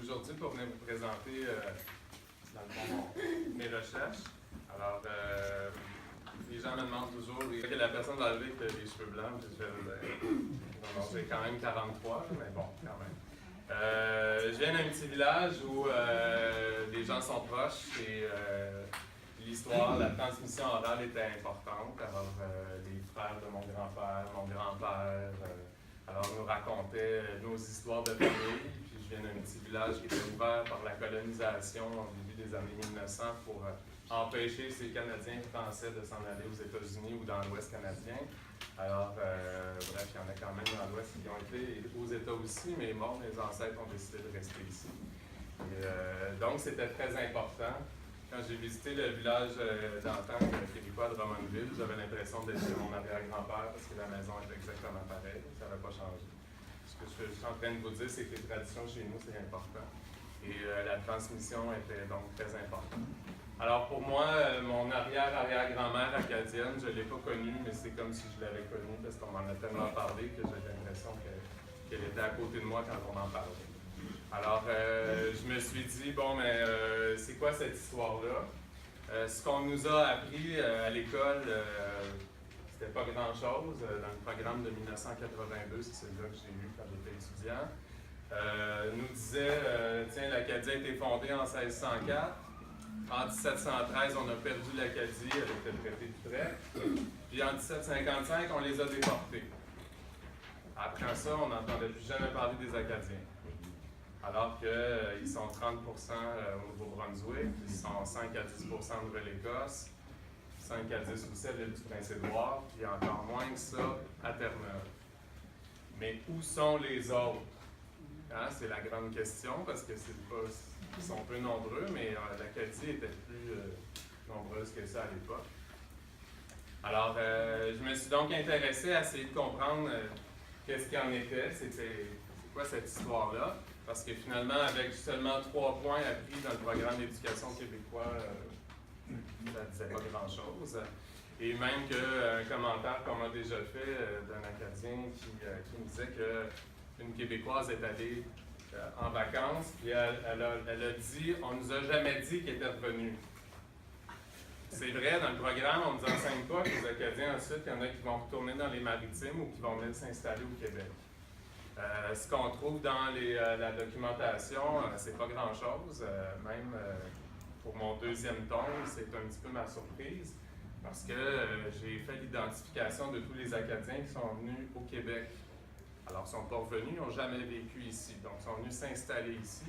aujourd'hui pour venir vous présenter, dans le fond, mes recherches. Alors, les gens me demandent toujours que la personne va lever avec les cheveux blancs, je vais dire, non, j'ai quand même 43, mais bon, quand même. Je viens d'un petit village où les gens sont proches et l'histoire, la transmission orale était importante. Alors, les frères de mon grand-père, alors nous racontaient nos histoires de famille. Puis je viens d'un petit village qui était ouvert par la colonisation au début des années 1900 pour empêcher ces Canadiens français de s'en aller aux États-Unis ou dans l'Ouest canadien. Alors, bref, il y en a quand même dans l'Ouest qui ont été aux États aussi, mais bon, mes ancêtres ont décidé de rester ici. Et, donc, c'était très important. Quand j'ai visité le village d'antan québécois de Drummondville, j'avais l'impression d'être chez mon arrière-grand-père parce que la maison était exactement pareille, ça n'avait pas changé. Ce que je suis en train de vous dire, c'est que les traditions chez nous, c'est important. Et la transmission était donc très importante. Alors pour moi, mon arrière-arrière-grand-mère acadienne, je ne l'ai pas connue, mais c'est comme si je l'avais connue parce qu'on m'en a tellement parlé que j'ai l'impression qu'elle était à côté de moi quand on en parlait. Alors, je me suis dit, bon, mais c'est quoi cette histoire-là? Ce qu'on nous a appris à l'école, c'était pas grand-chose. Dans le programme de 1982, c'est celui-là que j'ai eu quand j'étais étudiant, nous disait, tiens, l'Acadie a été fondée en 1604. En 1713, on a perdu l'Acadie, elle était traitée de traite. Puis en 1755, on les a déportés. Après ça, on n'entendait plus jamais parler des Acadiens. Alors qu'ils sont 30 au Nouveau-Brunswick, ils sont 5 à 10 en Nouvelle-Écosse, 5 à 10 aussi à l'île du Prince-Édouard, puis encore moins que ça à Terre-Neuve. Mais où sont les autres? Hein, c'est la grande question, parce que ils sont peu nombreux, mais l'Acadie était plus nombreuse que ça à l'époque. Alors, je me suis donc intéressé à essayer de comprendre qu'est-ce qu'il en était, c'est quoi cette histoire-là. Parce que finalement, avec seulement 3 points appris dans le programme d'éducation québécois, ça ne disait pas grand-chose. Et même qu'un commentaire qu'on m'a déjà fait d'un Acadien qui me disait qu'une Québécoise est allée en vacances, puis elle a dit « on ne nous a jamais dit qu'elle était revenue ». C'est vrai, dans le programme, on ne nous enseigne pas que les Acadiens, ensuite, il y en a qui vont retourner dans les maritimes ou qui vont venir s'installer au Québec. Ce qu'on trouve dans la documentation, c'est pas grand-chose. Même pour mon deuxième tome, c'est un petit peu ma surprise parce que j'ai fait l'identification de tous les Acadiens qui sont venus au Québec. Alors, ils ne sont pas revenus, ils n'ont jamais vécu ici. Donc, ils sont venus s'installer ici.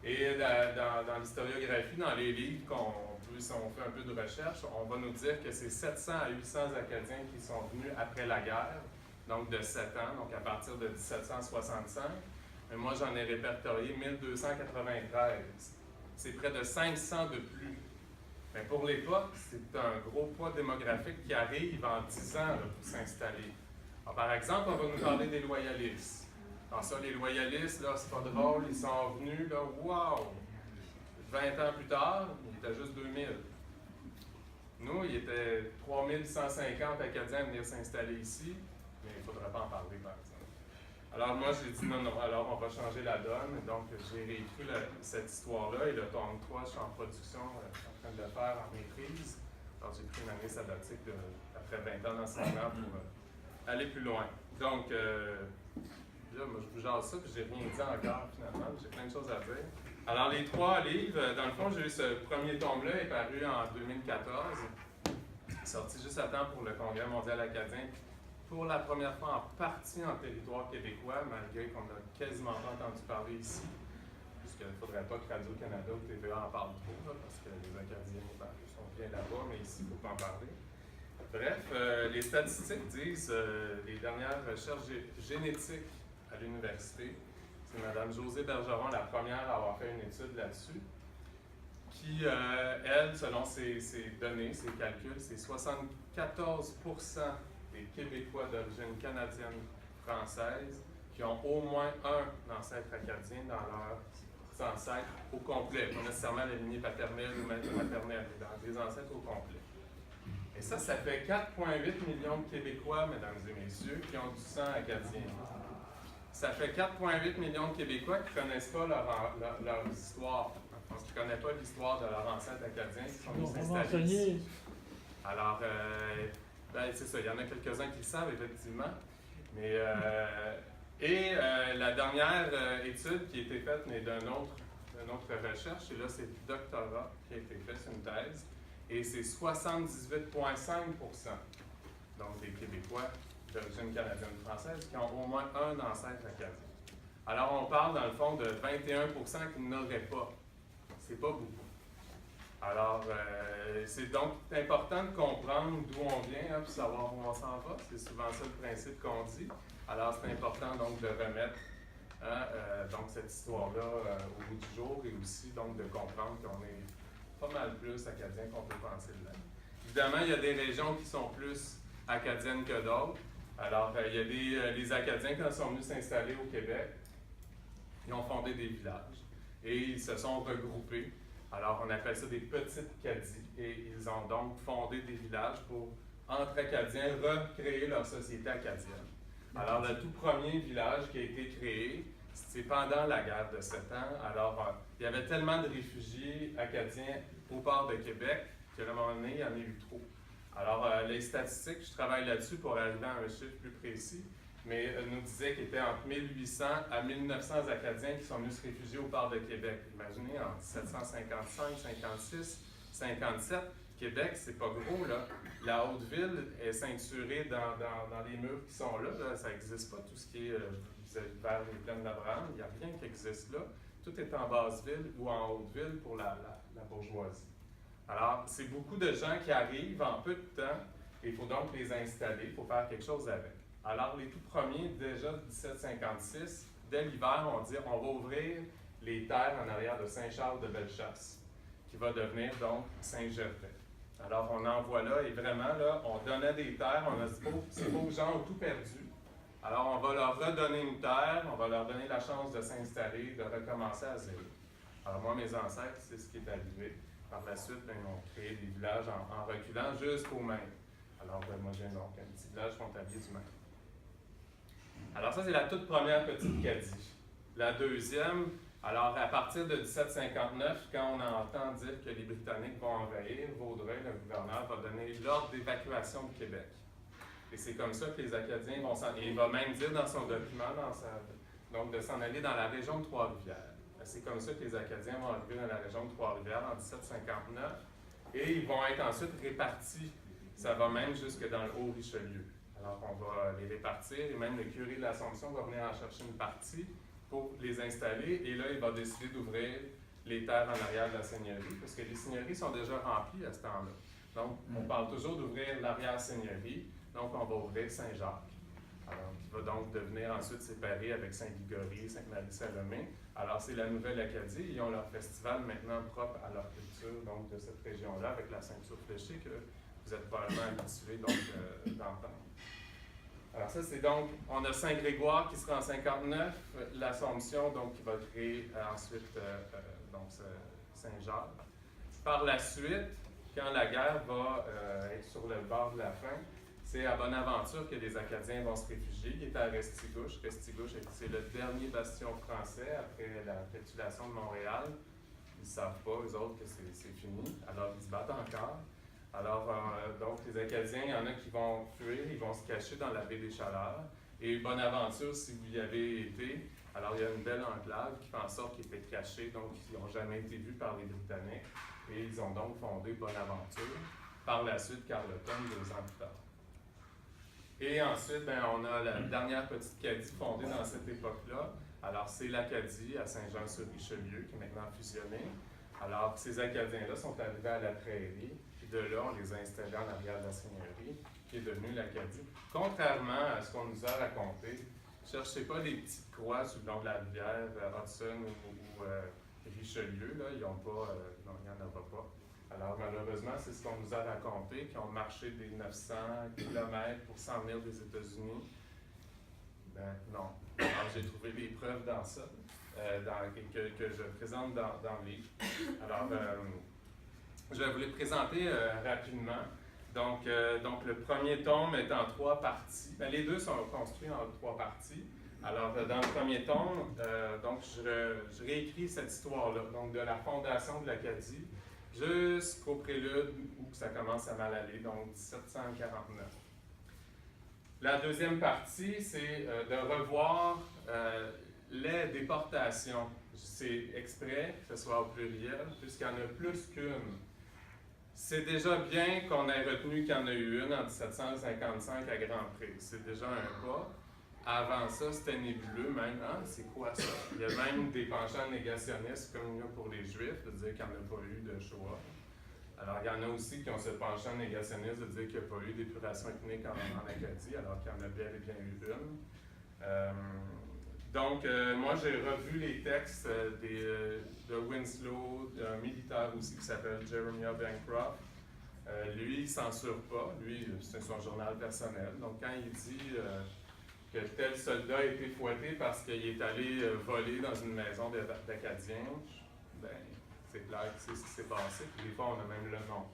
Et dans l'historiographie, dans les livres, si on fait un peu de recherche, on va nous dire que c'est 700 à 800 Acadiens qui sont venus après la guerre. Donc de 7 ans, donc à partir de 1765. Mais moi, j'en ai répertorié 1293. C'est près de 500 de plus. Mais pour l'époque, c'est un gros poids démographique qui arrive en 10 ans là, pour s'installer. Alors, par exemple, on va nous parler des loyalistes. Alors ça, les loyalistes, là, c'est pas drôle, ils sont venus, là, wow! 20 ans plus tard, il était juste 2000. Nous, il était 3150 Acadiens à venir s'installer ici. Mais il ne faudrait pas en parler, par exemple. Alors moi, j'ai dit non, alors on va changer la donne. Donc, j'ai réécrit cette histoire-là et le tome 3, je suis en production, en train de le faire en maîtrise. Alors, j'ai pris une année sabbatique après 20 ans d'enseignement pour aller plus loin. Donc, là, moi, je vous jase ça, puis j'ai rien dit encore, finalement. J'ai plein de choses à dire. Alors, les 3 livres, dans le fond, j'ai eu ce premier tome-là, est paru en 2014, sorti juste à temps pour le Congrès mondial acadien. Pour la première fois en partie en territoire québécois, malgré qu'on n'a quasiment pas entendu parler ici, puisqu'il ne faudrait pas que Radio-Canada ou TVA en parlent trop, là, parce que les Acadiens sont bien là-bas, mais ici, il ne faut pas en parler. Bref, les statistiques disent, les dernières recherches génétiques à l'université, c'est Mme Josée Bergeron, la première à avoir fait une étude là-dessus, qui, elle, selon ses données, ses calculs, c'est 74% des Québécois d'origine canadienne-française qui ont au moins un ancêtre acadien dans leurs ancêtres au complet, pas nécessairement la lignée paternelle ou même maternelle, mais dans des ancêtres au complet. Et ça fait 4,8 millions de Québécois, mesdames et messieurs, qui ont du sang acadien. ça fait 4,8 millions de Québécois qui ne connaissent pas leur histoire. Parce qu'ils ne connaissent pas l'histoire de leurs ancêtres acadiens qui sont venus s'installer ici. Alors, ben, c'est ça, il y en a quelques-uns qui le savent, effectivement. Mais, la dernière étude qui a été faite, mais d'une autre recherche, et là, c'est le doctorat qui a été fait, c'est une thèse, et c'est 78,5% donc des Québécois d'origine canadienne-française qui ont au moins un ancêtre acadien. Alors, on parle, dans le fond, de 21% qui n'auraient pas. C'est pas beaucoup. Alors, c'est donc important de comprendre d'où on vient, hein, puis savoir où on s'en va. C'est souvent ça le principe qu'on dit. Alors, c'est important donc de remettre donc cette histoire-là au bout du jour et aussi donc de comprendre qu'on est pas mal plus acadien qu'on peut penser de l'être. Évidemment, il y a des régions qui sont plus acadiennes que d'autres. Alors, il y a les Acadiens, quand ils sont venus s'installer au Québec, ils ont fondé des villages et ils se sont regroupés. Alors, on appelle ça des petites caddies et ils ont donc fondé des villages pour, entre Acadiens, recréer leur société acadienne. Alors, le tout premier village qui a été créé, c'est pendant la guerre de 7 ans. Alors, il y avait tellement de réfugiés acadiens au port de Québec qu'à un moment donné, il y en a eu trop. Alors, les statistiques, je travaille là-dessus pour arriver à un chiffre plus précis, mais nous disaient qu'il y était entre 1800 à 1900 Acadiens qui sont venus se réfugier au port de Québec. Imaginez, en 1755, 56, 57, Québec, c'est pas gros, là. La Haute-Ville est ceinturée dans les murs qui sont là. Ça n'existe pas, tout ce qui est vers les plaines d'Abraham. Il n'y a rien qui existe là. Tout est en Basse-Ville ou en Haute-Ville pour la bourgeoisie. Alors, c'est beaucoup de gens qui arrivent en peu de temps et il faut donc les installer, il faut faire quelque chose avec. Alors, les tout premiers, déjà 1756, dès l'hiver, on dit on va ouvrir les terres en arrière de Saint-Charles-de-Bellechasse, qui va devenir donc Saint-Gervais. Alors, on envoie là, et vraiment, là, on donnait des terres, on a dit, ces beaux gens ont tout perdu. Alors, on va leur redonner une terre, on va leur donner la chance de s'installer, de recommencer à zéro. Alors, moi, mes ancêtres, c'est ce qui est arrivé. Par la suite, ils ont créé des villages en reculant jusqu'au Maine. Alors, moi, j'ai donc un petit village frontalier du Maine. Alors, ça, c'est la toute première petite cadie. La deuxième, alors, à partir de 1759, quand on entend dire que les Britanniques vont envahir, Vaudreuil, le gouverneur, va donner l'ordre d'évacuation de Québec. Et c'est comme ça que les Acadiens vont s'en aller. Il va même dire dans son document, donc de s'en aller dans la région de Trois-Rivières. C'est comme ça que les Acadiens vont arriver dans la région de Trois-Rivières en 1759. Et ils vont être ensuite répartis. Ça va même jusque dans le Haut-Richelieu. Alors, on va les répartir et même le curé de l'Assomption va venir en chercher une partie pour les installer. Et là, il va décider d'ouvrir les terres en arrière de la seigneurie, parce que les seigneuries sont déjà remplies à ce temps-là. Donc, on parle toujours d'ouvrir l'arrière-seigneurie. Donc, on va ouvrir Saint-Jacques. Alors, qui va donc devenir ensuite séparé avec Saint-Ligorie, Sainte-Marie-Salomé. Alors, c'est la Nouvelle-Acadie. Ils ont leur festival maintenant propre à leur culture, donc de cette région-là, avec la ceinture fléchée que vous êtes probablement habitués d'entendre. Alors, ça, c'est donc, on a Saint-Grégoire qui sera en 59, l'Assomption, donc, qui va créer ensuite donc Saint-Jacques. Par la suite, quand la guerre va être sur le bord de la fin, c'est à Bonaventure que les Acadiens vont se réfugier, qui est à Restigouche. Restigouche, c'est le dernier bastion français après la capitulation de Montréal. Ils ne savent pas, eux autres, que c'est fini. Alors, ils se battent encore. Alors, donc, les Acadiens, il y en a qui vont fuir, ils vont se cacher dans la baie des Chaleurs. Et Bonaventure, si vous y avez été, alors il y a une belle enclave qui fait en sorte qu'ils étaient cachés, donc ils n'ont jamais été vus par les Britanniques. Et ils ont donc fondé Bonaventure. Par la suite, Carleton, 2 ans plus tard. Et ensuite, ben, on a la dernière petite Cadie fondée dans cette époque-là. Alors, c'est l'Acadie à Saint-Jean-sur-Richelieu, qui est maintenant fusionnée. Alors, ces Acadiens-là sont arrivés à la prairie, puis de là, on les a installés en arrière de la seigneurie, qui est devenue l'Acadie. Contrairement à ce qu'on nous a raconté, ne cherchez pas les petites croix sur le long de la rivière Hudson ou Richelieu, là, il n'y en aura pas. Alors, malheureusement, c'est ce qu'on nous a raconté, qu'ils ont marché des 900 km pour s'en venir des États-Unis. Ben, non. Alors, j'ai trouvé des preuves dans ça, que je présente dans le livre. Alors, je vais vous les présenter rapidement. Donc, le premier tome est en 3 parties. Ben, les deux sont construits en 3 parties. Alors, dans le premier tome, donc, je réécris cette histoire-là, donc de la fondation de l'Acadie jusqu'au prélude où ça commence à mal aller, donc 1749. La deuxième partie, c'est de revoir les déportations. C'est exprès que ce soit au pluriel, puisqu'il y en a plus qu'une. C'est déjà bien qu'on ait retenu qu'il y en a eu une en 1755 à Grand Prix. C'est déjà un pas. Avant ça, c'était nébuleux même. Hein? C'est quoi ça? Il y a même des penchants négationnistes, comme il y a pour les Juifs, de dire qu'il n'y en a pas eu de Shoah. Alors, il y en a aussi qui ont ce penchant négationniste de dire qu'il n'y a pas eu d'épuration ethnique en Acadie, alors qu'il y en a bel et bien eu une. Moi, j'ai revu les textes de Winslow, d'un militaire aussi qui s'appelle Jeremiah Bancroft. Lui, il ne censure pas. Lui, c'est son journal personnel. Donc, quand il dit que tel soldat a été fouetté parce qu'il est allé voler dans une maison d'Acadiens, ben, c'est clair que c'est ce qui s'est passé. Puis des fois, on a même le nom.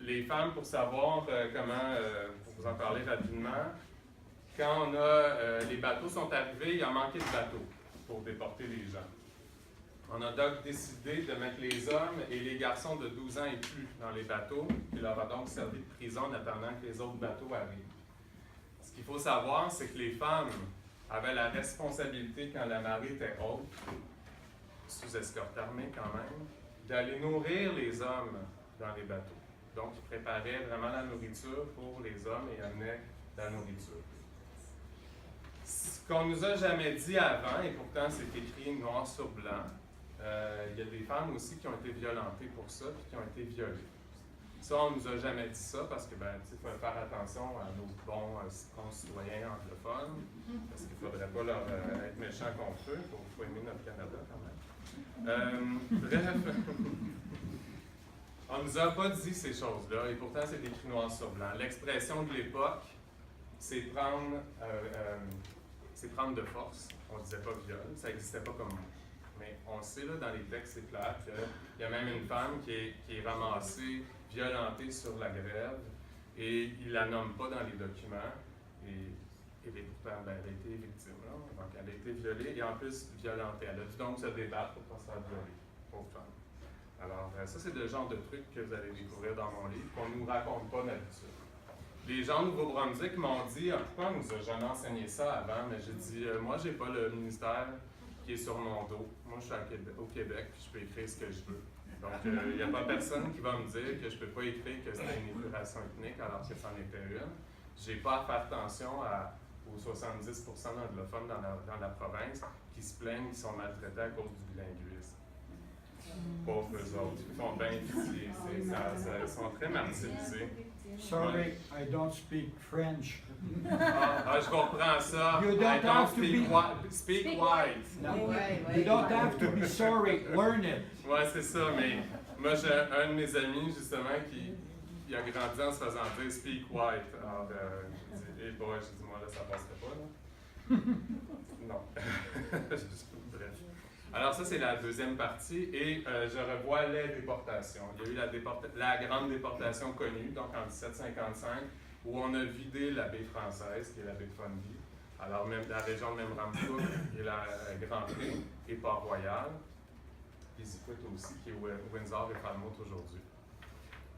Les femmes, pour savoir comment, pour vous en parler rapidement, quand on a, les bateaux sont arrivés, il a manqué de bateaux pour déporter les gens. On a donc décidé de mettre les hommes et les garçons de 12 ans et plus dans les bateaux, qui leur a donc servi de prison en attendant que les autres bateaux arrivent. Ce qu'il faut savoir, c'est que les femmes avaient la responsabilité, quand la marée était haute, sous escorte armée quand même, d'aller nourrir les hommes dans les bateaux. Donc, ils préparaient vraiment la nourriture pour les hommes et amenaient la nourriture. Ce qu'on nous a jamais dit avant, et pourtant c'est écrit noir sur blanc, il y a des femmes aussi qui ont été violentées pour ça, puis qui ont été violées. Ça, on ne nous a jamais dit ça parce que, il faut faire attention à nos bons concitoyens anglophones, parce qu'il ne faudrait pas leur être méchants contre eux, il faut aimer notre Canada quand même. Bref, on ne nous a pas dit ces choses-là, et pourtant c'est écrit noir sur blanc. L'expression de l'époque, c'est prendre de force. On ne disait pas viol, ça n'existait pas comme mot. Mais on sait, là, dans les textes, c'est clair qu'il y a même une femme qui est ramassée, violentée sur la grève, et il ne la nomme pas dans les documents. Et pourtant, elle a été victime. Là. Donc, elle a été violée et en plus violentée. Elle a dû donc se débattre pour ne pas se faire violer, pauvre femme. Alors, ça, c'est le genre de trucs que vous allez découvrir dans mon livre, qu'on ne nous raconte pas d'habitude. Les gens de Nouveau-Brunswick m'ont dit pourquoi on nous a jamais enseigné ça avant, mais j'ai dit moi, j'ai pas le ministère qui est sur mon dos. Moi, je suis au Québec, puis je peux écrire ce que je veux. Donc, il n'y a pas personne qui va me dire que je ne peux pas écrire que c'était une épuration ethnique alors que c'en était une. Je n'ai pas à faire attention aux 70% d'anglophones dans la province qui se plaignent qu'ils sont maltraités à cause du bilinguisme. Pauvres eux autres, ils font bien pitié. Ils sont très martyrisés. Sorry, I don't speak French. Je comprends ça. You don't have to speak white. No, you don't have to be sorry, learn it. Ouais, c'est ça, mais moi j'ai un de mes amis justement qui a grandi en se faisant dire speak white. Alors, j'ai dit, hey boy, j'ai dit, moi là, ça passerait pas, là. Non. Bref. Alors, ça, c'est la deuxième partie, et je revois les déportations. Il y a eu la grande déportation connue, donc en 1755, où on a vidé la baie française, qui est la baie de Fundy. Alors, même la région de Memramcook et la Grand Prix et Port-Royal, puis Ziquit aussi, qui est Windsor et Falmouth aujourd'hui.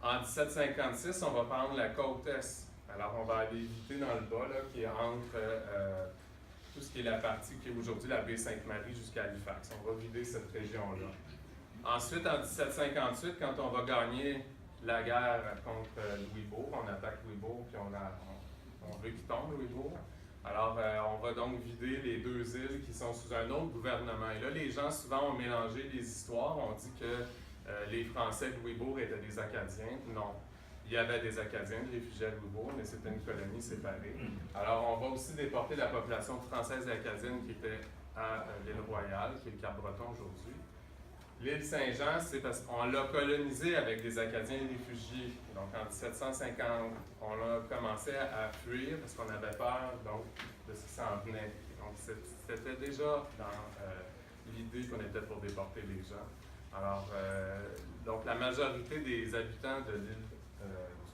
En 1756, on va prendre la côte est. Alors, on va aller visiter dans le bas, là, qui est entre tout ce qui est la partie qui est aujourd'hui la baie Sainte-Marie jusqu'à Halifax. On va vider cette région-là. Ensuite, en 1758, quand on va gagner la guerre contre Louisbourg, on attaque Louisbourg, puis on veut qu'il tombe, Louisbourg. Alors, on va donc vider les deux îles qui sont sous un autre gouvernement. Et là, les gens, souvent, ont mélangé les histoires. On dit que les Français de Louisbourg étaient des Acadiens. Non. Il y avait des Acadiens de réfugiés à Louisbourg, mais c'était une colonie séparée. Alors, on va aussi déporter la population française et acadienne qui était à l'île Royale, qui est le Cap-Breton aujourd'hui. L'île Saint-Jean, c'est parce qu'on l'a colonisée avec des Acadiens réfugiés. Donc, en 1750, on a commencé à fuir parce qu'on avait peur donc, de ce qui s'en venait. Donc, c'était déjà dans l'idée qu'on était pour déporter les gens. Alors, donc la majorité des habitants de l'île du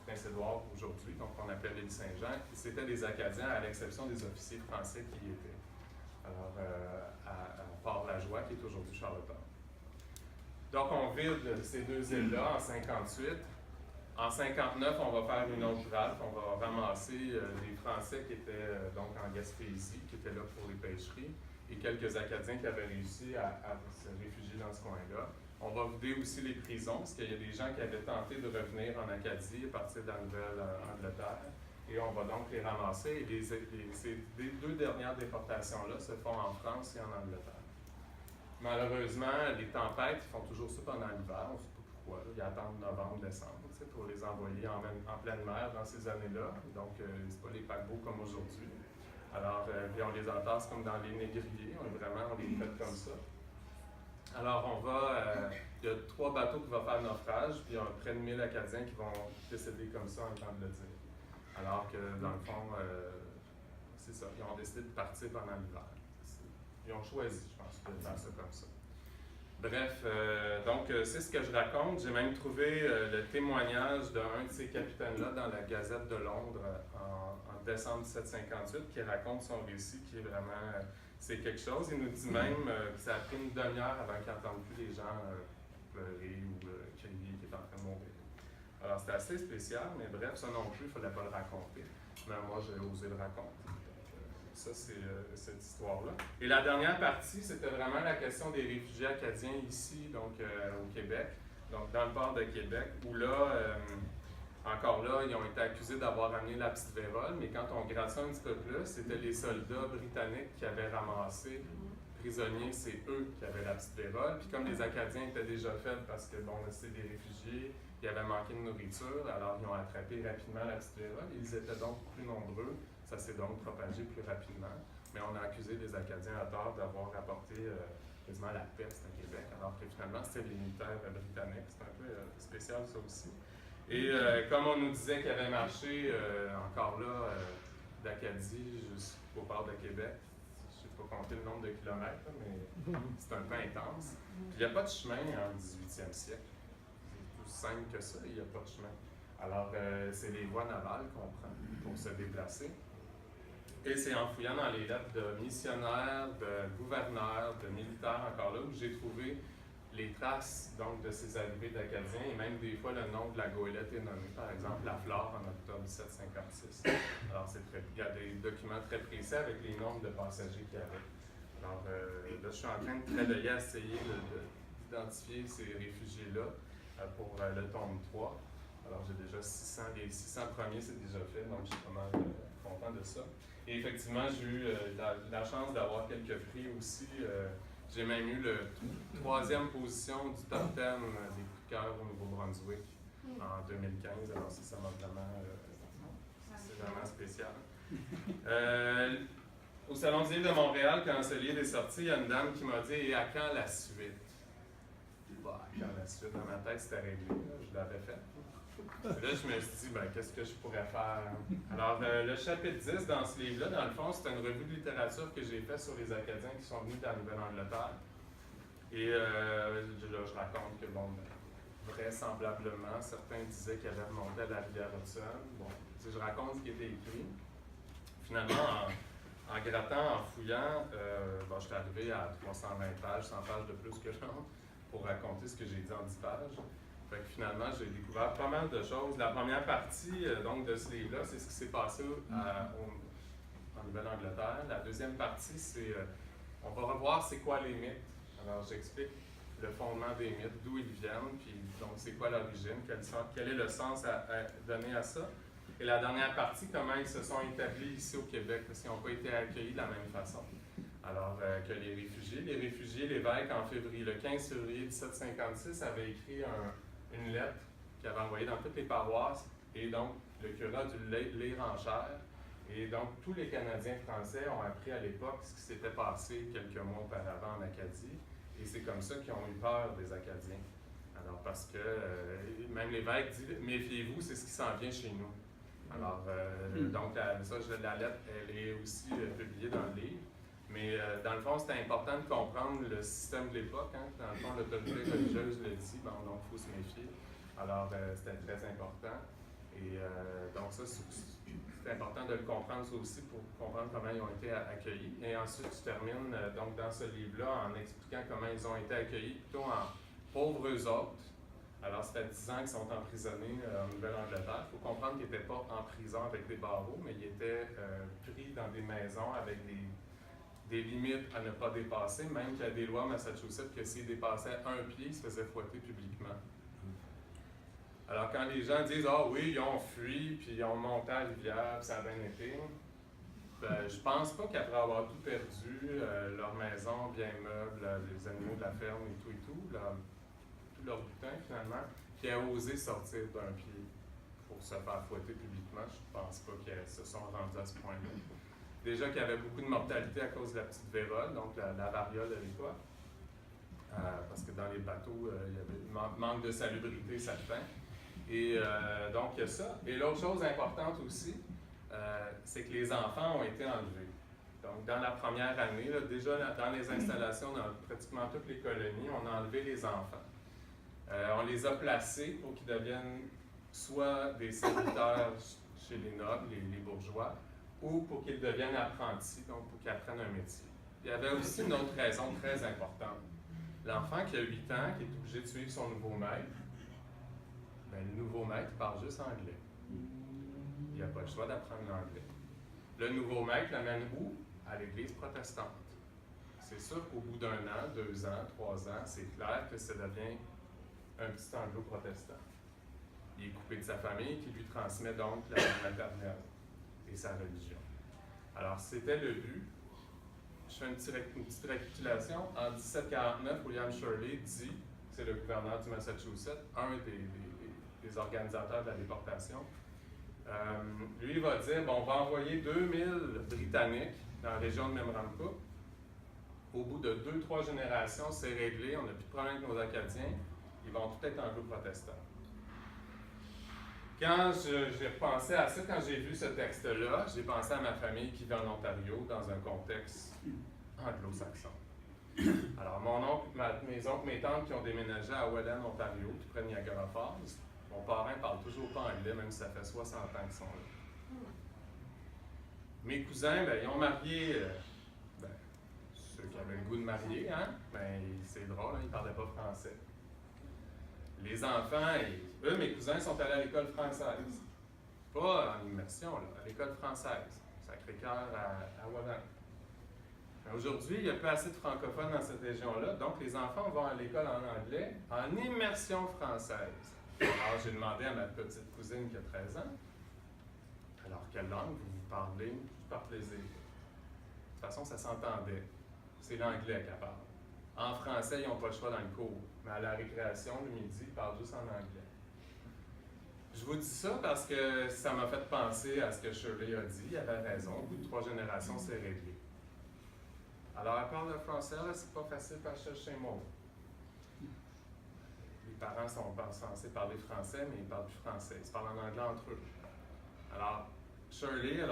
Prince-Édouard aujourd'hui, donc on appelle l'île Saint-Jean. C'était des Acadiens, à l'exception des officiers français qui y étaient. Alors, à Port-la-Joie, qui est aujourd'hui Charlottetown. Donc, on vide ces deux îles-là en 58. En 59, on va faire une autre rafle. On va ramasser les Français qui étaient donc en Gaspésie, qui étaient là pour les pêcheries, et quelques Acadiens qui avaient réussi à se réfugier dans ce coin-là. On va vider aussi les prisons, parce qu'il y a des gens qui avaient tenté de revenir en Acadie à partir de la Nouvelle-Angleterre. Et on va donc les ramasser. Et ces deux dernières déportations-là se font en France et en Angleterre. Malheureusement, les tempêtes font toujours ça pendant l'hiver. On ne sait pas pourquoi. Ils attendent novembre, décembre pour les envoyer en pleine mer dans ces années-là. Donc, c'est pas les paquebots comme aujourd'hui. Alors, puis on les entasse comme dans les négriers. On les fait comme ça. Alors, il y a 3 bateaux qui vont faire naufrage, puis il y a près de 1000 Acadiens qui vont décéder comme ça en temps de le dire. Alors que, dans le fond, c'est ça. Ils ont décidé de partir pendant l'hiver. Ils ont choisi, je pense, de faire ça comme ça. Bref, donc c'est ce que je raconte. J'ai même trouvé le témoignage d'un de ces capitaines-là dans la Gazette de Londres en décembre 1758 qui raconte son récit qui est vraiment... c'est quelque chose. Il nous dit même que ça a pris une demi-heure avant qu'il n'entende plus les gens pleurer ou crier qui est en train de mourir. Alors c'était assez spécial, mais bref, ça non plus, il ne fallait pas le raconter. Mais moi, j'ai osé le raconter. Ça, c'est cette histoire-là. Et la dernière partie, c'était vraiment la question des réfugiés acadiens ici, donc au Québec, donc dans le port de Québec, où là, encore là, ils ont été accusés d'avoir amené la petite vérole, mais quand on gratte ça un petit peu plus, c'était les soldats britanniques qui avaient ramassé prisonniers, c'est eux qui avaient la petite vérole. Puis comme les Acadiens étaient déjà faibles parce que, bon, c'était des réfugiés, il y avait manqué de nourriture, alors ils ont attrapé rapidement la petite vérole. Ils étaient donc plus nombreux. Ça s'est donc propagé plus rapidement. Mais on a accusé les Acadiens à tort d'avoir apporté quasiment la peste à Québec, alors que finalement, c'était les militaires britanniques. C'est un peu spécial, ça aussi. Et comme on nous disait qu'il avait marché, encore là, d'Acadie jusqu'au port de Québec, je ne sais pas compter le nombre de kilomètres, mais c'est un peu intense. Puis il n'y a pas de chemin en 18e siècle. C'est tout simple que ça, il n'y a pas de chemin. Alors, c'est les voies navales qu'on prend pour se déplacer. Et c'est en fouillant dans les lettres de missionnaires, de gouverneurs, de militaires, encore là, où j'ai trouvé les traces donc, de ces arrivées d'Acadiens et même des fois le nom de la goélette est nommé, par exemple la Flore en octobre 1756. Alors, il y a des documents très précis avec les nombres de passagers qu'il y avait. Alors, là, je suis en train de travailler à essayer d'identifier ces réfugiés-là pour le tome 3. Alors, j'ai déjà 600, les 600 premiers, c'est déjà fait, donc je suis pas mal content de ça. Et effectivement, j'ai eu la chance d'avoir quelques prix aussi. J'ai même eu la 3e position du top 10 des coups de cœur au Nouveau-Brunswick en 2015. Alors, ça m'a vraiment, c'est vraiment spécial. Au Salon du livre de Montréal, quand ce livre est sorti, il y a une dame qui m'a dit « Et à quand la suite? » Bah, à quand la suite? Dans ma tête, c'était réglé. Je l'avais fait. Là, je me suis dit, qu'est-ce que je pourrais faire? Alors, le chapitre 10 dans ce livre-là, dans le fond, c'est une revue de littérature que j'ai faite sur les Acadiens qui sont venus de la Nouvelle-Angleterre. Et là, je raconte que, vraisemblablement, certains disaient qu'ils avaient remonté à la rivière Hudson. Bon, je raconte ce qui était écrit. Finalement, en grattant, en fouillant, je suis arrivé à 320 pages, 100 pages de plus que l'autre, pour raconter ce que j'ai dit en 10 pages. Fait que finalement, j'ai découvert pas mal de choses. La première partie donc, de ce livre-là, c'est ce qui s'est passé en Nouvelle-Angleterre. La deuxième partie, c'est on va revoir c'est quoi les mythes. Alors, j'explique le fondement des mythes, d'où ils viennent, puis donc c'est quoi l'origine, quel est le sens à donner à ça. Et la dernière partie, comment ils se sont établis ici au Québec, parce qu'ils n'ont pas été accueillis de la même façon. Alors que les réfugiés, l'évêque en février, le 15 février 1756, avait écrit une lettre qu'il avait envoyée dans toutes les paroisses, et donc le curé a dû lire en chair. Et donc tous les Canadiens français ont appris à l'époque ce qui s'était passé quelques mois auparavant en Acadie, et c'est comme ça qu'ils ont eu peur des Acadiens. Alors parce que même l'évêque dit « Méfiez-vous, c'est ce qui s'en vient chez nous ». Alors donc la lettre, elle est aussi publiée dans le livre. Mais dans le fond, c'était important de comprendre le système de l'époque. Hein. Dans le fond, l'autorité religieuse le dit, donc il faut se méfier. Alors, c'était très important. Et donc ça, c'est important de le comprendre ça aussi pour comprendre comment ils ont été accueillis. Et ensuite, je termine donc dans ce livre-là en expliquant comment ils ont été accueillis plutôt en pauvres autres. Alors, ça fait 10 ans qu'ils sont emprisonnés en Nouvelle-Angleterre. Il faut comprendre qu'ils n'étaient pas en prison avec des barreaux, mais ils étaient pris dans des maisons avec des limites à ne pas dépasser, même qu'il y a des lois à Massachusetts que s'ils dépassaient un pied, ils se faisaient fouetter publiquement. Alors, quand les gens disent « Ah oui, ils ont fui, puis ils ont monté à la rivière, puis ça a bien été », ben, je pense pas qu'après avoir tout perdu, leur maison, bien meubles, les animaux de la ferme et tout, tout leur butin finalement, qui a osé sortir d'un pied pour se faire fouetter publiquement. Je ne pense pas qu'ils se sont rendus à ce point-là. Déjà qu'il y avait beaucoup de mortalité à cause de la petite vérole, donc la variole de l'époque. Parce que dans les bateaux, il y avait manque de salubrité certain. Et donc, il y a ça. Et l'autre chose importante aussi, c'est que les enfants ont été enlevés. Donc, dans la première année, là, déjà dans les installations, dans pratiquement toutes les colonies, on a enlevé les enfants. On les a placés pour qu'ils deviennent soit des serviteurs chez les nobles, les bourgeois, ou pour qu'ils deviennent apprentis, donc pour qu'ils apprennent un métier. Il y avait aussi une autre raison très importante. L'enfant qui a 8 ans, qui est obligé de suivre son nouveau maître, bien, le nouveau maître parle juste anglais. Il n'a pas le choix d'apprendre l'anglais. Le nouveau maître l'amène où? À l'église protestante. C'est sûr qu'au bout d'1 an, 2 ans, 3 ans, c'est clair que ça devient un petit anglo-protestant. Il est coupé de sa famille qui lui transmet donc la langue maternelle et sa religion. Alors, c'était le but. Je fais une petite récapitulation. En 1749, William Shirley dit, c'est le gouverneur du Massachusetts, un des organisateurs de la déportation, lui va dire, bon, on va envoyer 2000 Britanniques dans la région de Memramcook. Au bout de 2-3 générations, c'est réglé, on n'a plus de problème avec nos Acadiens, ils vont tout être anglo-protestants. Quand j'ai repensé à ça, quand j'ai vu ce texte-là, j'ai pensé à ma famille qui vit en Ontario dans un contexte anglo-saxon. Alors, mon oncle, mes oncles, mes tantes qui ont déménagé à Welland, Ontario, tout près de Niagara Falls, mon parrain ne parle toujours pas anglais, même si ça fait 60 ans qu'ils sont là. Mes cousins, ben, ils ont marié, ceux qui avaient le goût de marier, hein? Ben, c'est drôle, hein, ils ne parlaient pas français. Les enfants, eux, mes cousins, sont allés à l'école française. Pas en immersion, là, à l'école française. Sacré-Cœur à Welland. Aujourd'hui, il n'y a pas assez de francophones dans cette région-là, donc les enfants vont à l'école en anglais, en immersion française. Alors, j'ai demandé à ma petite cousine qui a 13 ans, alors, quelle langue vous parlez? Juste par plaisir. De toute façon, ça s'entendait. C'est l'anglais qu'elle parle. En français, ils n'ont pas le choix dans le cours, mais à la récréation, le midi, ils parlent juste en anglais. Je vous dis ça parce que ça m'a fait penser à ce que Shirley a dit. Il avait raison. Au bout de 3 générations, c'est réglé. Alors, elle parle le français, là, c'est pas facile parce que je cherche un mot. Les parents sont censés parler français, mais ils ne parlent plus français. Ils se parlent en anglais entre eux. Alors, Shirley,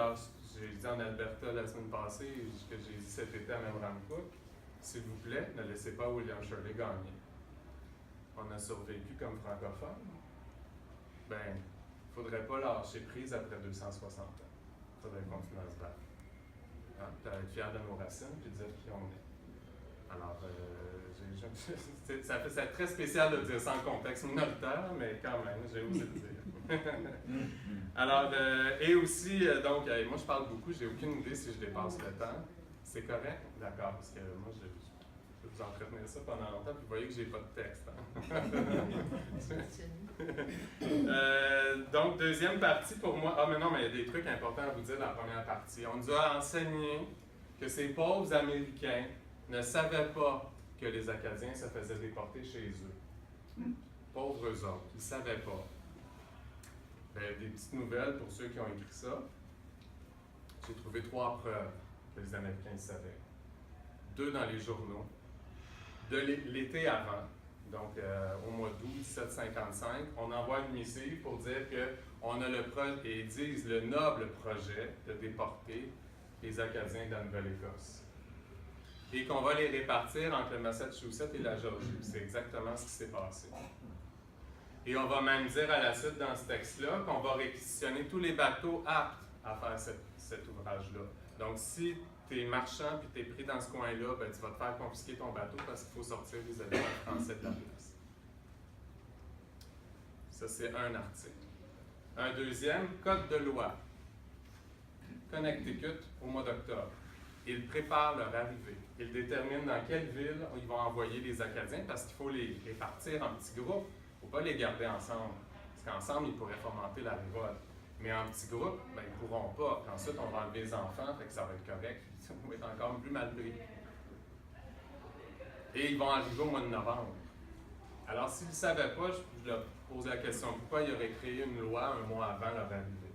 j'ai dit en Alberta la semaine passée, que j'ai dit cet été à Memramcook, s'il vous plaît, ne laissez pas William Shirley gagner. On a survécu comme francophone. Ben, il ne faudrait pas lâcher prise après 260 ans. Il faudrait continuer à se battre. Hein? Être fier de nos racines puis dire qui on est. Alors, c'est très spécial de dire ça en contexte minoritaire, mais quand même, j'ai osé le dire. Alors, et aussi, donc, moi je parle beaucoup, j'ai aucune idée si je dépasse le temps. C'est correct? D'accord, parce que moi je peux vous entretenir ça pendant longtemps, puis vous voyez que j'ai pas de texte. Hein? Donc, deuxième partie pour moi. Ah, mais non, mais il y a des trucs importants à vous dire dans la première partie. On nous a enseigné que ces pauvres Américains ne savaient pas que les Acadiens se faisaient déporter chez eux. Pauvres autres, ils ne savaient pas. Des petites nouvelles pour ceux qui ont écrit ça. J'ai trouvé 3 preuves que les Américains le savaient. 2 dans les journaux. De l'été avant, donc au mois d'août 1755, on envoie une missive pour dire qu'on a et ils disent le noble projet de déporter les Acadiens de la Nouvelle-Écosse. Et qu'on va les répartir entre le Massachusetts et la Georgie. C'est exactement ce qui s'est passé. Et on va même dire à la suite dans ce texte-là qu'on va réquisitionner tous les bateaux aptes à faire cet ouvrage-là. Donc, si tu es marchand et tu es pris dans ce coin-là, ben, tu vas te faire confisquer ton bateau parce qu'il faut sortir les habitants français de la place. Ça, c'est un article. Un deuxième, code de loi. Connecticut au mois d'octobre. Ils préparent leur arrivée. Ils déterminent dans quelle ville ils vont envoyer les Acadiens parce qu'il faut les répartir en petits groupes. Il ne faut pas les garder ensemble. Parce qu'ensemble, ils pourraient fomenter la révolte. Mais en petits groupes, ben, ils ne pourront pas. Puis ensuite, on va enlever les enfants, fait que ça va être correct. Ça va être encore plus mal pris. Et ils vont arriver au mois de novembre. Alors, s'ils ne savaient pas, je leur posais la question pourquoi ils auraient créé une loi un mois avant leur arrivée.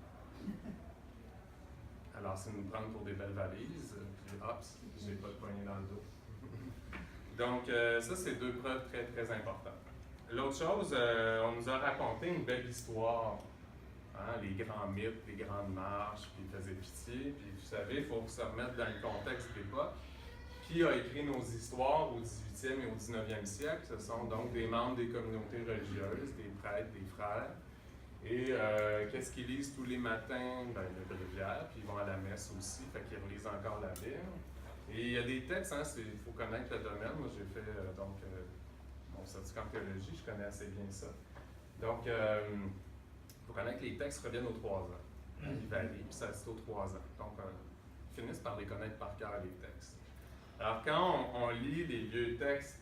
Alors, c'est nous prendre pour des belles valises, puis hop, j'ai pas de poignée dans le dos. Donc, ça, c'est deux preuves très, très importantes. L'autre chose, on nous a raconté une belle histoire. Hein, les grands mythes, les grandes marches, puis ils faisaient pitié. Puis, vous savez, il faut se remettre dans le contexte de l'époque. Qui a écrit nos histoires au 18e et au 19e siècle? Ce sont donc des membres des communautés religieuses, des prêtres, des frères. Et qu'est-ce qu'ils lisent tous les matins? Ben, le bréviaire, puis ils vont à la messe aussi, fait qu'ils relisent encore la Bible. Et il y a des textes, hein, il faut connaître le domaine. Moi, j'ai fait mon certificat en théologie, je connais assez bien ça. Donc, il faut connaître que les textes reviennent aux 3 ans. Ils varient, puis ça c'est aux 3 ans. Donc, ils finissent par les connaître par cœur, les textes. Alors, quand on lit les vieux textes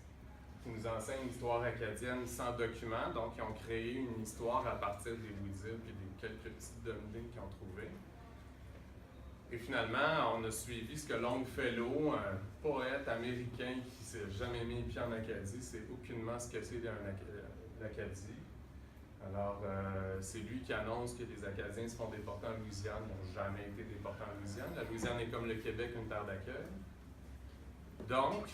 qui nous enseignent l'histoire acadienne sans document, donc ils ont créé une histoire à partir des Ouidibles et des quelques petites données qu'ils ont trouvées. Et finalement, on a suivi ce que Longfellow, un poète américain qui ne s'est jamais mis les pieds en Acadie, sait aucunement ce que c'est l'Acadie. Alors, c'est lui qui annonce que les Acadiens se font déporter en Louisiane. Ils n'ont jamais été déportés en Louisiane. La Louisiane est comme le Québec, une terre d'accueil. Donc,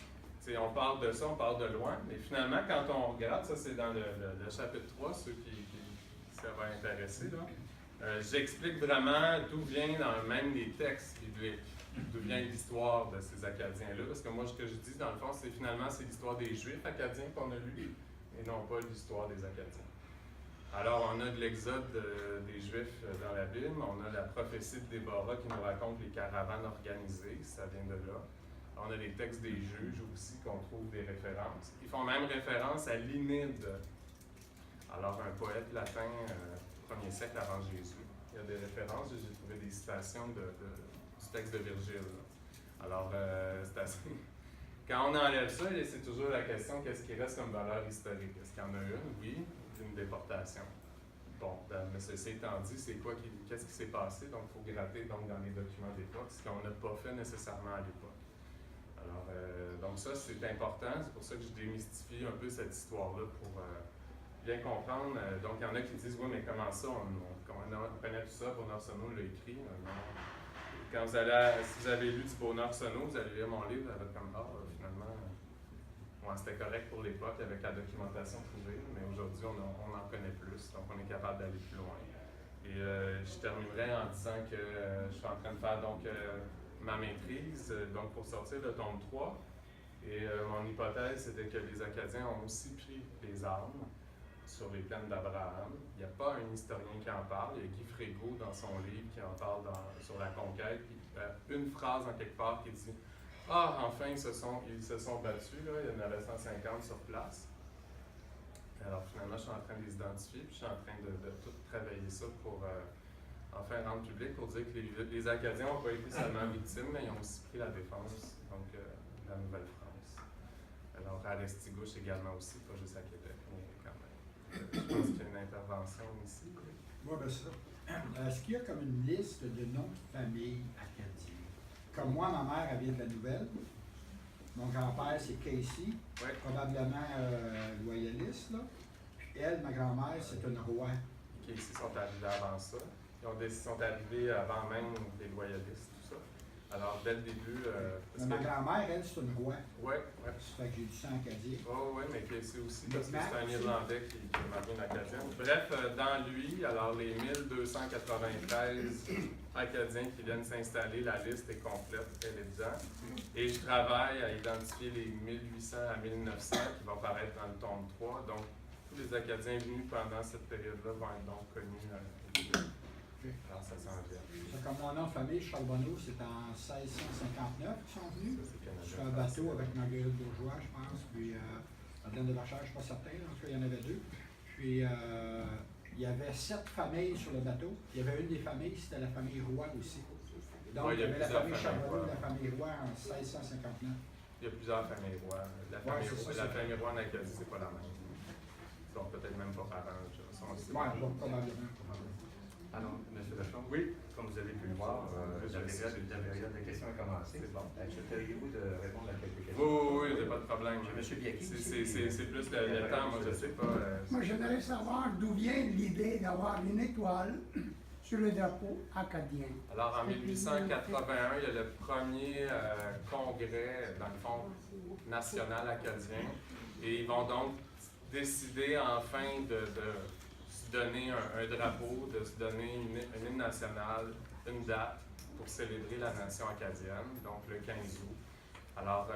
on parle de ça, on parle de loin, mais finalement, quand on regarde, ça c'est dans le chapitre 3, ceux qui ça va intéresser, j'explique vraiment d'où vient même les textes bibliques, d'où vient l'histoire de ces Acadiens-là, parce que moi, ce que je dis, dans le fond, c'est finalement, c'est l'histoire des Juifs acadiens qu'on a lu, et non pas l'histoire des Acadiens. Alors, on a de l'exode des Juifs dans la Bible, on a la prophétie de Déborah qui nous raconte les caravanes organisées, ça vient de là. On a les textes des juges aussi qu'on trouve des références. Ils font même référence à l'Énéide. Alors, un poète latin, 1er siècle avant Jésus. Il y a des références, j'ai trouvé des citations du texte de Virgile. Alors, c'est assez. Quand on enlève ça, c'est toujours la question qu'est-ce qui reste comme valeur historique? Est-ce qu'il y en a une? Oui, une déportation. Bon, mais ceci étant dit, qu'est-ce qui s'est passé? Donc, il faut gratter dans les documents d'époque, ce qu'on n'a pas fait nécessairement à l'époque. Alors, donc ça, c'est important. C'est pour ça que je démystifie un peu cette histoire-là pour bien comprendre. Donc, il y en a qui disent, oui, mais comment ça, on connaît tout ça, Beauharnois l'a écrit. Quand si vous avez lu du Beauharnois, vous allez lire mon livre, vous allez être comme, finalement, c'était correct pour l'époque avec la documentation trouvée, mais aujourd'hui, on en connaît plus, donc on est capable d'aller plus loin. Et je terminerai en disant que je suis en train de faire donc ma maîtrise, donc pour sortir le tome 3. Et mon hypothèse, c'était que les Acadiens ont aussi pris les armes sur les plaines d'Abraham. Il n'y a pas un historien qui en parle. Il y a Guy Frégaud dans son livre qui en parle sur la conquête. Puis, une phrase en quelque part qui dit « Ah, enfin, ils se sont battus, là. Il y en avait 150 sur place. » Alors finalement, je suis en train de les identifier, puis je suis en train de tout travailler ça pour enfin rendre public, pour dire que les Acadiens n'ont pas été seulement victimes, mais ils ont aussi pris la défense, donc la Nouvelle-France. Alors à Restigouche également aussi, pas juste à Québec, mais quand même. Je pense qu'il y a une intervention ici. Oui, bien ça. Est-ce qu'il y a comme une liste de noms de famille acadiens? Comme moi, ma mère, elle vient de la Nouvelle. Mon grand-père, c'est Casey, ouais. Probablement loyaliste, là. Puis elle, ma grand-mère, c'est une roi. Les Casey sont arrivés avant ça. Ils sont arrivés avant même les loyalistes, tout ça. Alors, dès le début... ma grand-mère, elle, c'est une roi. Oui, oui. Ça fait que j'ai du sang acadien. Oh, oui, mais Casey aussi, parce que c'est un Irlandais qui est marié une Acadienne. Bref, dans lui, alors les 1293 Acadiens qui viennent s'installer, la liste est complète, elle est dedans. Et je travaille à identifier les 1800 à 1900 qui vont apparaître dans le tome 3. Donc, tous les Acadiens venus pendant cette période-là vont être donc connus. Alors, ça s'en vient. C'est comme mon nom de famille, Charbonneau, c'est en 1659 qu'ils sont venus. Ça, c'est canadien. Sur un bateau avec Marguerite Bourgeois, je pense, puis Madeleine de Verchères, je ne suis pas certain, en tout cas, il y en avait deux. Puis, il y avait 7 familles sur le bateau. Il y avait une des familles, c'était la famille Roy aussi. Donc, il y avait la famille Charbonneau et la famille Roy en 1659. Il y a plusieurs familles rois. La famille Roy en Acadie, c'est pas la même. Ils sont peut-être même pas parents. Oui, probablement. Alors, M. Lachon, Oui. comme vous avez pu le voir, la période de questions a commencé. C'est bon. Accepteriez-vous de répondre à quelques questions? Oui, il n'y a pas de problème. M. Biaki. C'est plus le temps, moi je sais pas. Moi, j'aimerais savoir d'où vient l'idée d'avoir une étoile sur le drapeau acadien. Alors, en 1881, il y a le premier congrès, dans le fond, national acadien. Et ils vont donc décider enfin de se donner un drapeau, de se donner une hymne nationale, une date pour célébrer la nation acadienne, donc le 15 août. Alors,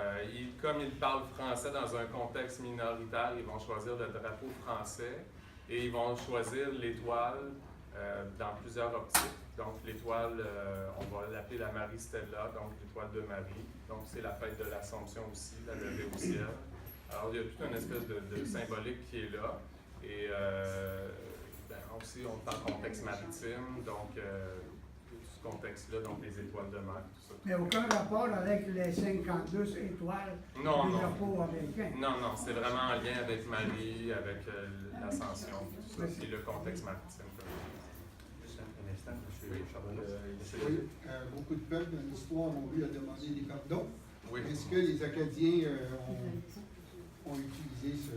comme ils parlent français dans un contexte minoritaire, ils vont choisir le drapeau français et ils vont choisir l'étoile dans plusieurs optiques. Donc, l'étoile, on va l'appeler la Marie Stella, donc l'étoile de Marie. Donc, c'est la fête de l'Assomption aussi, la levée au ciel. Alors, il y a toute une espèce de symbolique qui est là. Et aussi, on parle contexte maritime, donc ce contexte-là, donc les étoiles de mer, tout ça. Mais aucun rapport avec les 52 étoiles du drapeau américain. Non, c'est vraiment en lien avec Marie, avec l'Ascension, tout ça, et le contexte maritime. Un instant, M. Charbonneau. Oui, beaucoup de peuples dans l'histoire ont eu à demander des pardons. Oui. Est-ce que les Acadiens ont utilisé ce...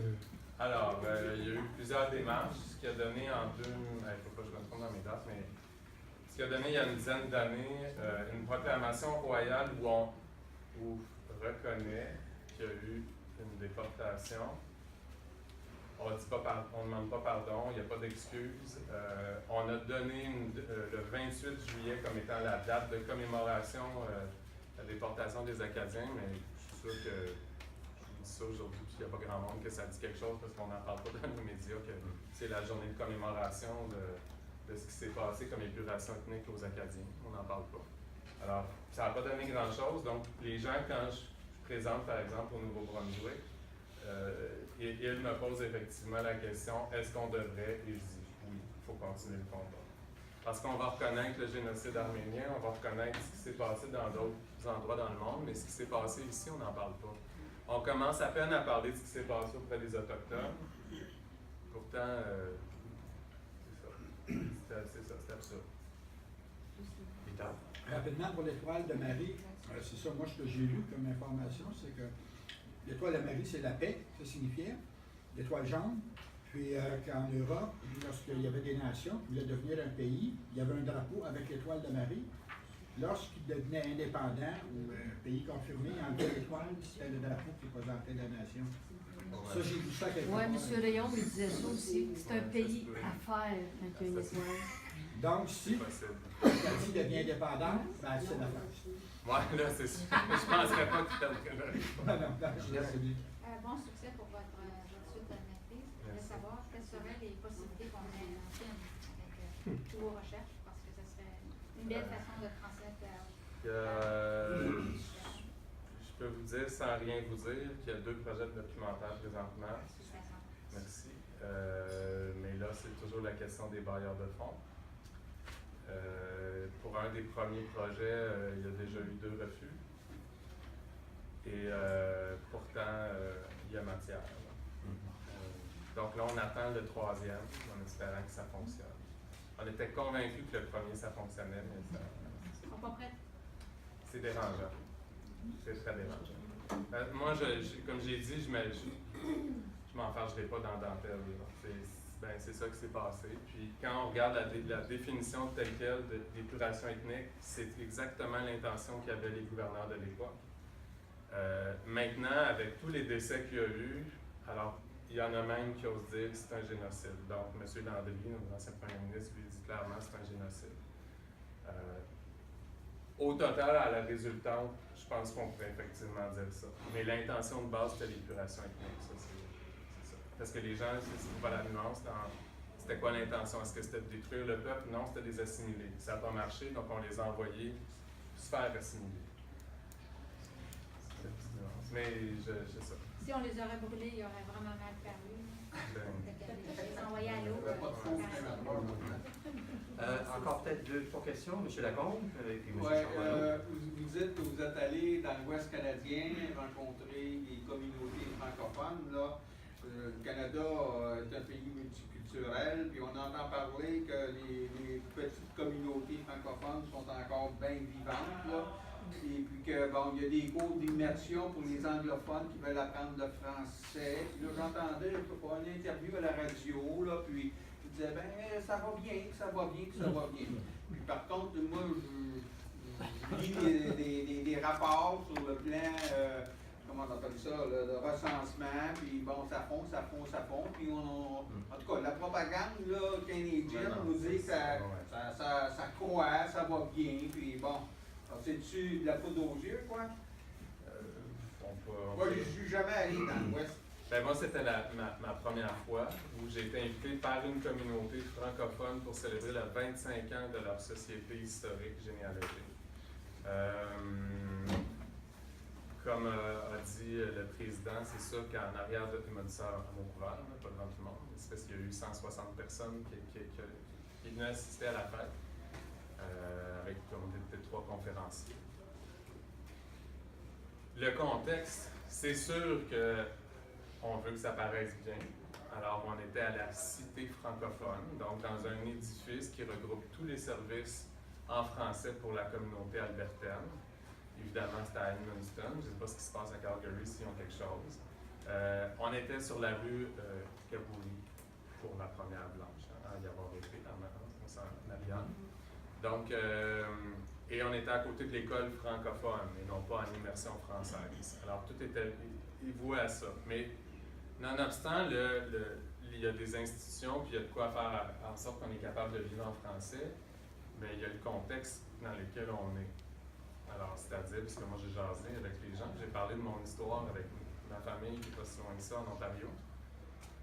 Alors, il y a eu plusieurs démarches, ce qui a donné en il ne faut pas que je me trompe dans mes dates, mais ce qui a donné il y a une dizaine d'années une proclamation royale où on reconnaît qu'il y a eu une déportation. On ne demande pas pardon, il n'y a pas d'excuse. On a donné le 28 juillet comme étant la date de commémoration de la déportation des Acadiens, mais je suis sûr que ça aujourd'hui, puis il n'y a pas grand monde que ça dit quelque chose parce qu'on n'en parle pas dans les médias, que c'est la journée de commémoration de ce qui s'est passé comme épuration ethnique aux Acadiens. On n'en parle pas. Alors, ça n'a pas donné grand-chose. Donc, les gens, quand je présente, par exemple, au Nouveau-Brunswick, ils me posent effectivement la question, est-ce qu'on devrait? Et je dis, oui, il faut continuer le combat. Parce qu'on va reconnaître le génocide arménien, on va reconnaître ce qui s'est passé dans d'autres endroits dans le monde, mais ce qui s'est passé ici, on n'en parle pas. On commence à peine à parler de ce qui s'est passé auprès des Autochtones. Pourtant, c'est absurde. Rapidement, pour l'étoile de Marie, c'est ça, moi, ce que j'ai lu comme information, c'est que l'étoile de Marie, c'est la paix, ça signifiait. L'étoile jaune, puis qu'en Europe, lorsqu'il y avait des nations qui voulaient devenir un pays, il y avait un drapeau avec l'étoile de Marie. Lorsqu'il devenait indépendant ou un pays confirmé, enlever l'étoile, c'était le drapeau qui représentait la nation. Ça, j'ai vu ça quelque part. Oui, M. Léon me disait ça aussi. C'est un pays à faire quand il y a une étoile. Donc, si l'Acadie devient indépendante, ben, c'est la France. Oui, là, c'est sûr. Je ne penserais pas qu'il perdrait. Bon succès pour votre suite à maîtrise. Je voulais savoir quelles seraient les possibilités qu'on ait en film avec tous vos recherches, parce que ce serait une belle façon de transmettre. Je peux vous dire, sans rien vous dire, qu'il y a 2 projets de documentaire présentement. Merci. Mais là, c'est toujours la question des bailleurs de fonds. Pour un des premiers projets, il y a déjà eu 2 refus. Et pourtant, il y a matière. Donc là, on attend le 3e, en espérant que ça fonctionne. On était convaincus que le premier, ça fonctionnait, mais ça... Ils ne sont pas prêts. C'est dérangeant. C'est très dérangeant. Moi, comme j'ai dit, je m'en fâcherai pas dans dentelle. C'est ça qui s'est passé. Puis quand on regarde la définition telle quelle d'épuration ethnique, c'est exactement l'intention qu'avaient les gouverneurs de l'époque. Maintenant, avec tous les décès qu'il y a eu, alors il y en a même qui osent dire que c'est un génocide. Donc, M. Landry, notre ancien premier ministre, lui dit clairement que c'est un génocide. Au total, à la résultante, je pense qu'on pourrait effectivement dire ça. Mais l'intention de base, c'était l'épuration ethnique. Ça, c'est ça. Parce que les gens, c'est pas la nuance c'était quoi l'intention? Est-ce que c'était de détruire le peuple? Non, c'était de les assimiler. Ça n'a pas marché, donc on les a envoyés se faire assimiler. Mais je sais ça. Si on les aurait brûlés, ils auraient vraiment mal paru. Les envoyer à l'eau. Encore peut-être 2-3 questions, M. Lacombe, et puis M. Oui, Charbonneau. vous dites que vous êtes allé dans l'Ouest canadien rencontrer les communautés francophones. Là. Le Canada est un pays multiculturel, puis on entend parler que les petites communautés francophones sont encore bien vivantes. Là. Et puis que bon, il y a des cours d'immersion pour les anglophones qui veulent apprendre le français. Puis là, j'entendais une interview à la radio, là, puis il disait ben ça va bien, ça va bien, ça va bien. Puis par contre, moi, je lis des rapports sur le plan, comment on appelle ça, le recensement, puis bon, ça fond, puis en tout cas, la propagande là, canadienne nous dit que ça croît, ça va bien, puis bon. C'est-tu de la poudre aux yeux, quoi? Moi, je ne suis jamais allé dans l'Ouest. Ben moi, c'était ma première fois où j'ai été invité par une communauté francophone pour célébrer le 25 ans de leur société historique généalogique. Comme a dit le président, c'est sûr qu'en arrière de il m'a dit ça à mon couvert, pas devant tout le monde. C'est parce qu'il y a eu 160 personnes qui venaient assister à la fête. Avec comme peut-être 3 conférenciers. Le contexte, c'est sûr qu'on veut que ça paraisse bien. Alors, on était à la Cité francophone, donc dans un édifice qui regroupe tous les services en français pour la communauté albertaine. Évidemment, c'était à Edmundston. Je ne sais pas ce qui se passe à Calgary, s'ils ont quelque chose. On était sur la rue Kabouri pour la première blanche, à y avoir été dans Marianne. Donc, et on était à côté de l'école francophone et non pas en immersion française. Alors, tout était voué à ça. Mais, nonobstant, il y a des institutions, puis il y a de quoi faire en sorte qu'on est capable de vivre en français, mais il y a le contexte dans lequel on est. Alors, c'est-à-dire, parce que moi j'ai jasé avec les gens, j'ai parlé de mon histoire avec ma famille qui est pas si loin que ça en Ontario.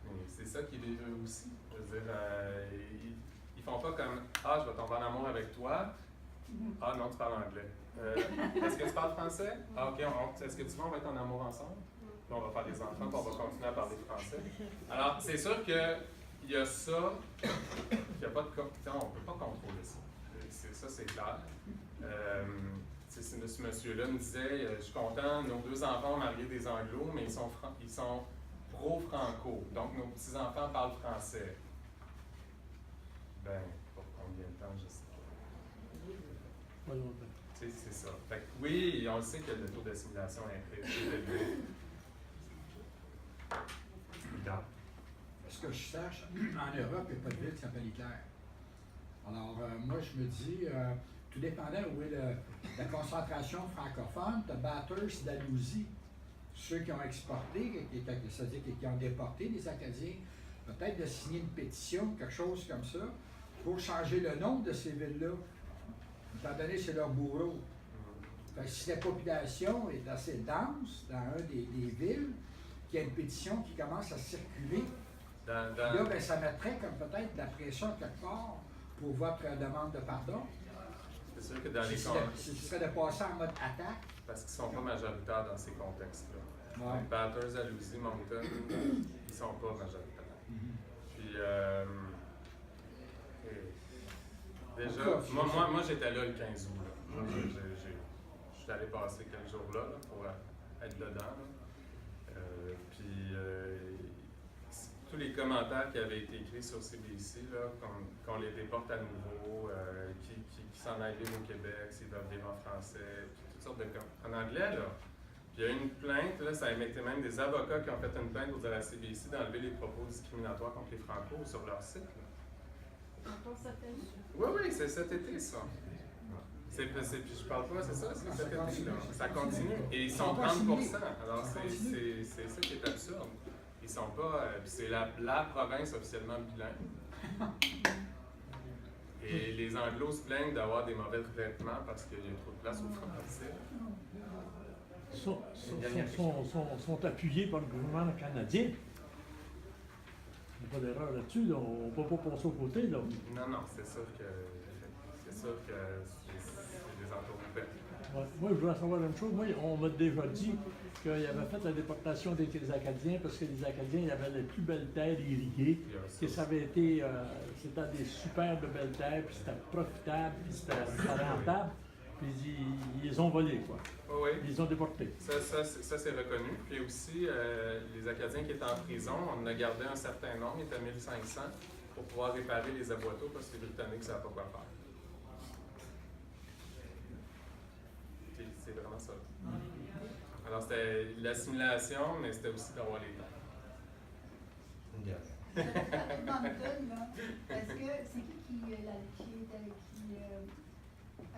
Mais c'est ça qui est eux aussi. Je veux dire, ils font pas comme « Ah, je vais tomber en amour avec toi. Ah non, tu parles anglais. Est-ce que tu parles français? Ah, ok, est-ce que tu vas, on va être en amour ensemble? Puis on va faire des enfants, puis on va continuer à parler français. » Alors, c'est sûr qu'il y a ça, qu'il n'y a pas de... On ne peut pas contrôler ça. Ça, c'est clair. Ce monsieur-là me disait « Je suis content, nos 2 enfants ont marié des anglos, mais ils sont pro-franco. Donc, nos petits-enfants parlent français. » Ben, pour combien de temps, je sais pas. C'est ça. Fait que, oui, on le sait que le taux d'assimilation est élevé. Ce que je sache, en Europe, il n'y a pas de ville qui s'appelle Hitler. Alors, moi, je me dis, tout dépendant où est la concentration francophone, tu as Bathurst d'Alousie, ceux qui ont exporté, c'est-à-dire qui ont déporté les Acadiens, peut-être de signer une pétition, quelque chose comme ça, pour changer le nom de ces villes-là, étant donné que c'est leur bourreau. Fait que si la population est assez dense dans un des villes, qu'il y a une pétition qui commence à circuler, là, ben, ça mettrait comme peut-être de la pression quelque part pour votre demande de pardon. C'est sûr que dans les ce serait de passer en mode attaque. Parce qu'ils ne sont pas majoritaires dans ces contextes-là. Ouais. Bathurst, Alousie, Moncton, ils ne sont pas majoritaires. Puis, déjà, moi j'étais là le 15 août. Là. Je suis allé passer quelques jours là pour être dedans. Puis, tous les commentaires qui avaient été écrits sur CBC, qu'on les déporte à nouveau, qui s'en aillent vivre au Québec, s'ils doivent vivre en français, toutes sortes de en anglais, là. Puis il y a une plainte, là, ça a été même des avocats qui ont fait une plainte pour dire à la CBC d'enlever les propos discriminatoires contre les Franco sur leur site. Là. Encore certaines. Oui, c'est cet été, ça. Puis je parle pas, c'est ça, c'est cet été, là. Ça continue. Et ils sont 30%. Alors, c'est ça qui est absurde. Ils sont pas. C'est la province officiellement bilingue. Et les Anglos se plaignent d'avoir des mauvais vêtements parce qu'il y a trop de place aux Français. Sont appuyés par le gouvernement canadien. pas d'erreur là-dessus, là. On ne peut pas passer au côté, là. Non, non, c'est sûr que c'est des entourloupes. Ouais. Moi, je voulais savoir une chose. Moi, on m'a déjà dit qu'il avait fait la déportation des Acadiens parce que les Acadiens, ils avaient les plus belles terres irriguées, que ça avait été, c'était des superbes belles terres, puis c'était profitable, puis c'était rentable, puis ils les ont volés, quoi. Oui, Ils les ont déportés. ça c'est reconnu. Puis aussi, les Acadiens qui étaient en prison, on en a gardé un certain nombre, il était 1500, pour pouvoir réparer les aboiteaux parce que les Britanniques ne savaient pas quoi faire. C'est vraiment ça. Alors, c'était l'assimilation, mais c'était aussi d'avoir les temps. Edmonton, là, est-ce que c'est qui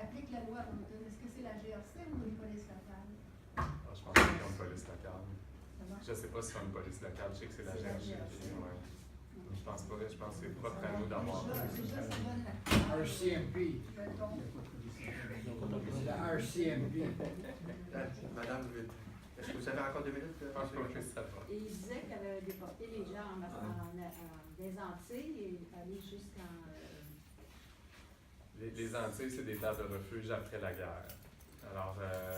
applique la loi à Edmonton? Est-ce que c'est la GRC ou une police locale? Alors, je pense qu'ils ont une police locale. Je ne sais pas si c'est une police locale, je sais que c'est la GRC. Ouais. Je pense pas, je pense que c'est propre à nous d'avoir. RCMP. C'est la RCMP. Madame, est-ce que vous avez encore 2 minutes? Je pense pas que ça va. Et il disait qu'elle avait déporté les gens des Antilles et aller jusqu'en... Les Antilles, c'est des terres de refuge après la guerre. Alors,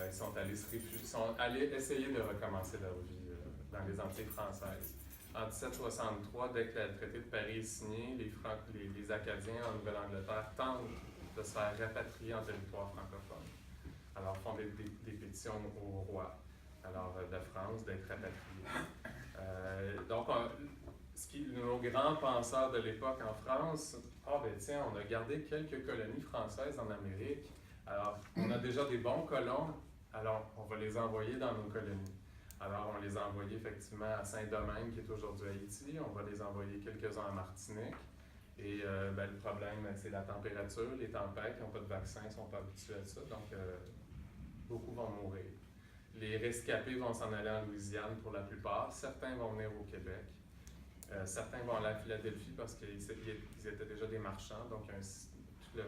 ils sont allés se réfugier, ils sont allés essayer de recommencer leur vie dans les Antilles françaises. En 1763, dès que le traité de Paris est signé, les Acadiens en Nouvelle-Angleterre tentent de se faire rapatrier en territoire francophone. Alors, font des pétitions au roi de France d'être rapatriés. Donc, nos grands penseurs de l'époque en France, on a gardé quelques colonies françaises en Amérique. Alors, on a déjà des bons colons, alors on va les envoyer dans nos colonies. Alors, on les a envoyés effectivement à Saint-Domingue, qui est aujourd'hui Haïti. On va les envoyer quelques-uns à Martinique. Et le problème, c'est la température, les tempêtes, ils n'ont pas de vaccin, ils ne sont pas habitués à ça. Donc, beaucoup vont mourir. Les rescapés vont s'en aller en Louisiane pour la plupart. Certains vont venir au Québec. Certains vont aller à Philadelphie parce qu'ils étaient déjà des marchands. Donc, tout le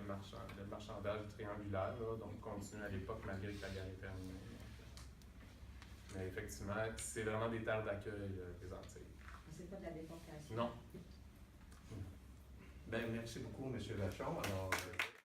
marchandage triangulaire, là, donc continue à l'époque malgré que la guerre est terminée. Mais effectivement, c'est vraiment des terres d'accueil, les Antilles. C'est pas de la déportation? Non. Ben, merci beaucoup, M. Vachon. Alors,